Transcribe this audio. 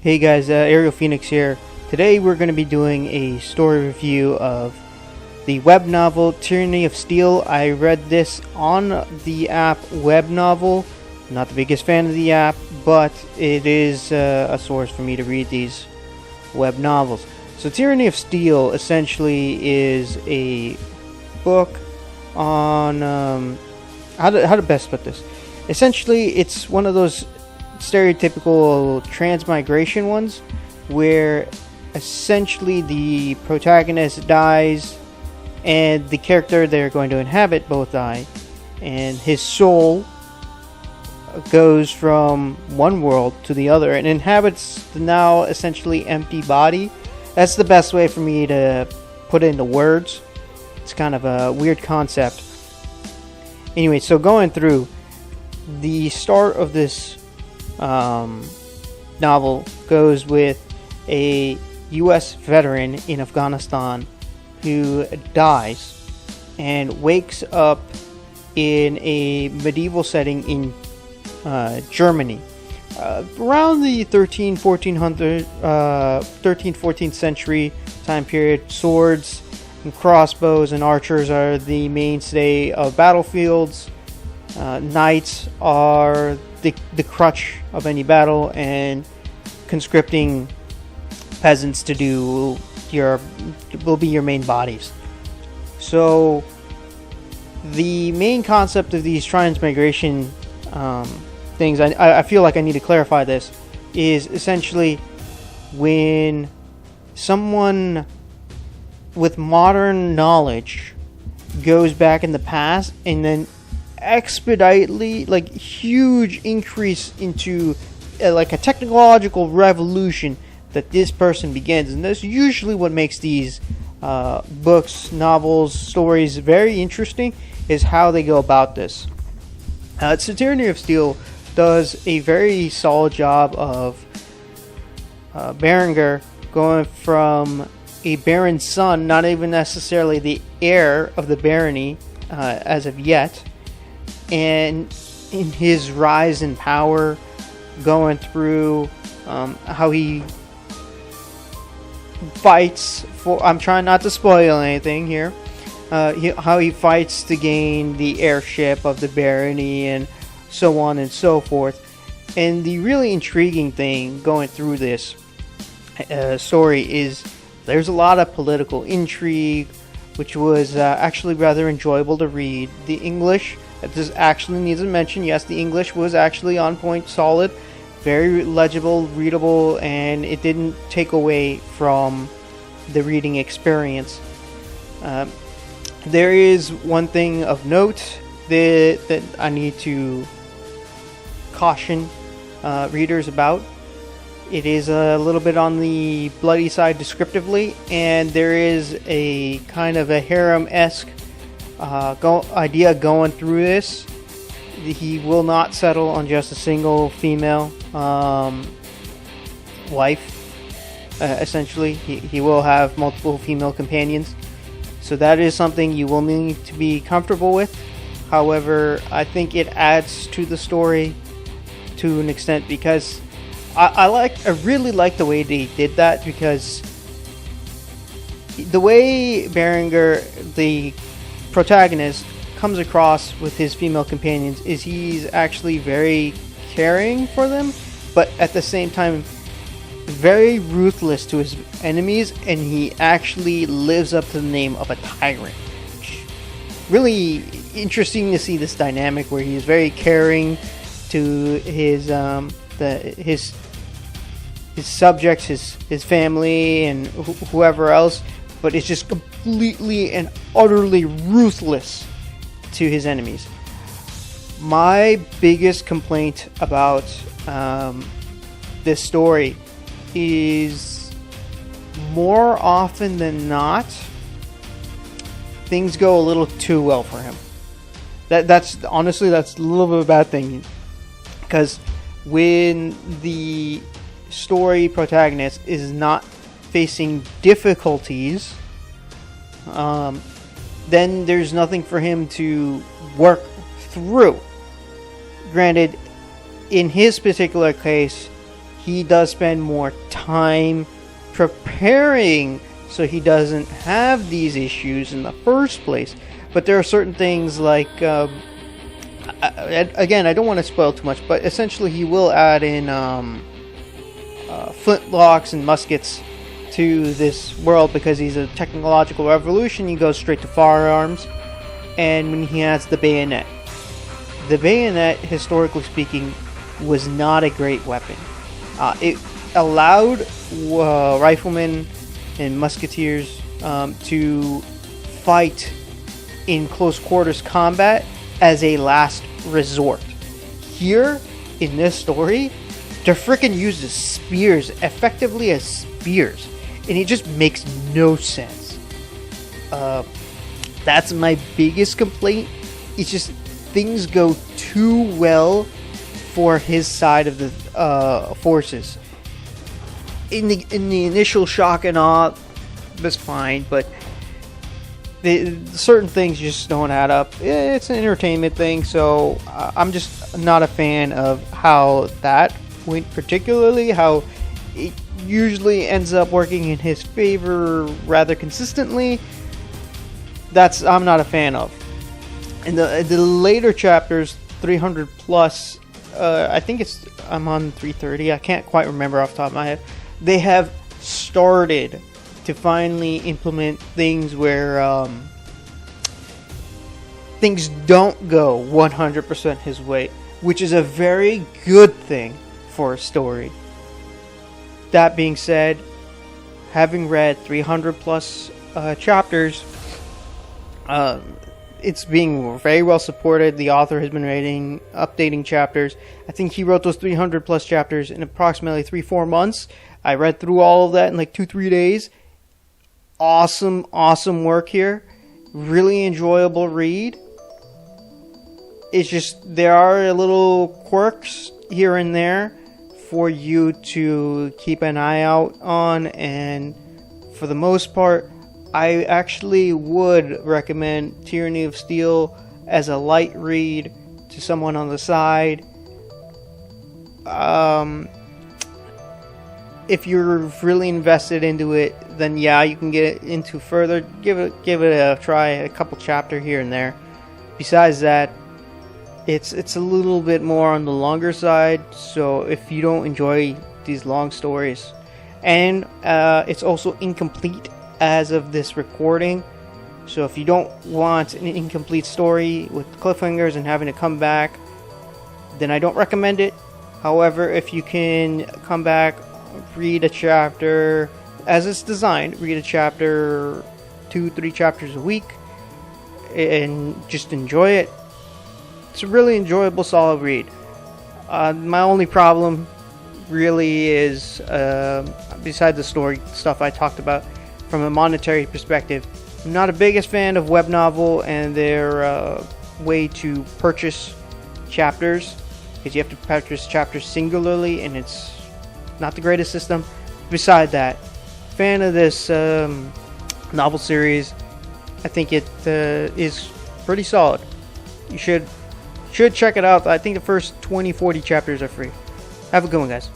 Hey guys, Ariel Phoenix here. Today we're going to be doing a story review of the web novel Tyranny of Steel. I read this on the app Web Novel. I'm not the biggest fan of the app, but it is a source for me to read these web novels. So Tyranny of Steel essentially is a book on how to best put this. Essentially, it's one of those stereotypical transmigration ones where essentially the protagonist dies and the character they're going to inhabit both die, and his soul goes from one world to the other and inhabits the now essentially empty body. That's the best way for me to put it into words. It's kind of a weird concept. Anyway, so going through the start of this novel goes with a U.S. veteran in Afghanistan who dies and wakes up in a medieval setting in Germany. Around the 13th century time period, swords and crossbows and archers are the mainstay of battlefields. Knights are the crutch of any battle, and conscripting peasants to do will be your main bodies. So the main concept of these transmigration things, I feel like I need to clarify this, is essentially when someone with modern knowledge goes back in the past and then expeditely, like, huge increase into like a technological revolution that this person begins. And that's usually what makes these books, novels, stories very interesting, is how they go about this. Tyranny of Steel does a very solid job of Berengar going from a baron's son, not even necessarily the heir of the barony as of yet, and in his rise in power, going through how he fights for, I'm trying not to spoil anything here, how he fights to gain the heirship of the barony and so on and so forth. And the really intriguing thing going through this story is there's a lot of political intrigue, which was actually rather enjoyable to read. The English, this actually needs to mention, yes, the English was actually on point, solid, very legible, readable, and it didn't take away from the reading experience. There is one thing of note that I need to caution readers about. It is a little bit on the bloody side descriptively, and there is a kind of a harem-esque idea going through this. He will not settle on just a single female wife. Essentially, he will have multiple female companions. So that is something you will need to be comfortable with. However, I think it adds to the story to an extent, because I really like the way they did that, because the way Berengar, the protagonist, comes across with his female companions is he's actually very caring for them, but at the same time very ruthless to his enemies, and he actually lives up to the name of a tyrant. Really interesting to see this dynamic where he is very caring to his subjects, his family, and whoever else, but it's just completely and utterly ruthless to his enemies. My biggest complaint about this story is, more often than not, things go a little too well for him. That's honestly, that's a little bit of a bad thing, because when the story protagonist is not facing difficulties, then there's nothing for him to work through. Granted, in his particular case, he does spend more time preparing so he doesn't have these issues in the first place. But there are certain things like, again, I don't want to spoil too much, but essentially he will add in flintlocks and muskets to this world because he's a technological revolution. He goes straight to firearms, and when he adds the bayonet, historically speaking, was not a great weapon. It allowed riflemen and musketeers to fight in close quarters combat as a last resort. Here, in this story, they're freaking used as spears, effectively as spears, and it just makes no sense. That's my biggest complaint. It's just things go too well for his side of the forces. In the initial shock and awe, that's fine, but certain things just don't add up. It's an entertainment thing, so I'm just not a fan of how that went, particularly how it usually ends up working in his favor rather consistently. I'm not a fan of. In the later chapters, 300 plus, I think I'm on 330. I can't quite remember off the top of my head. They have started to finally implement things where things don't go 100% his way, which is a very good thing for a story. That being said, having read 300 plus chapters, it's being very well supported. The author has been updating chapters. I think he wrote those 300 plus chapters in approximately 3-4 months. I read through all of that in like 2-3 days. Awesome work here. Really enjoyable read. It's just there are little quirks here and there for you to keep an eye out on, and for the most part, I actually would recommend Tyranny of Steel as a light read to someone on the side. If you're really invested into it, then yeah, you can get into further. Give it a try, a couple chapter here and there. Besides that, it's a little bit more on the longer side. So if you don't enjoy these long stories, and it's also incomplete as of this recording. So if you don't want an incomplete story with cliffhangers and having to come back, then I don't recommend it. However, if you can come back, read a chapter as it's designed, read a chapter, 2-3 chapters a week, and just enjoy it. It's a really enjoyable, solid read. My only problem really is, beside the story stuff I talked about, from a monetary perspective, I'm not the biggest fan of web novel and their way to purchase chapters, because you have to purchase chapters singularly, and it's not the greatest system. Beside that, fan of this novel series. I think it is pretty solid. You should check it out. I think the first 20-40 chapters are free. Have a good one, guys.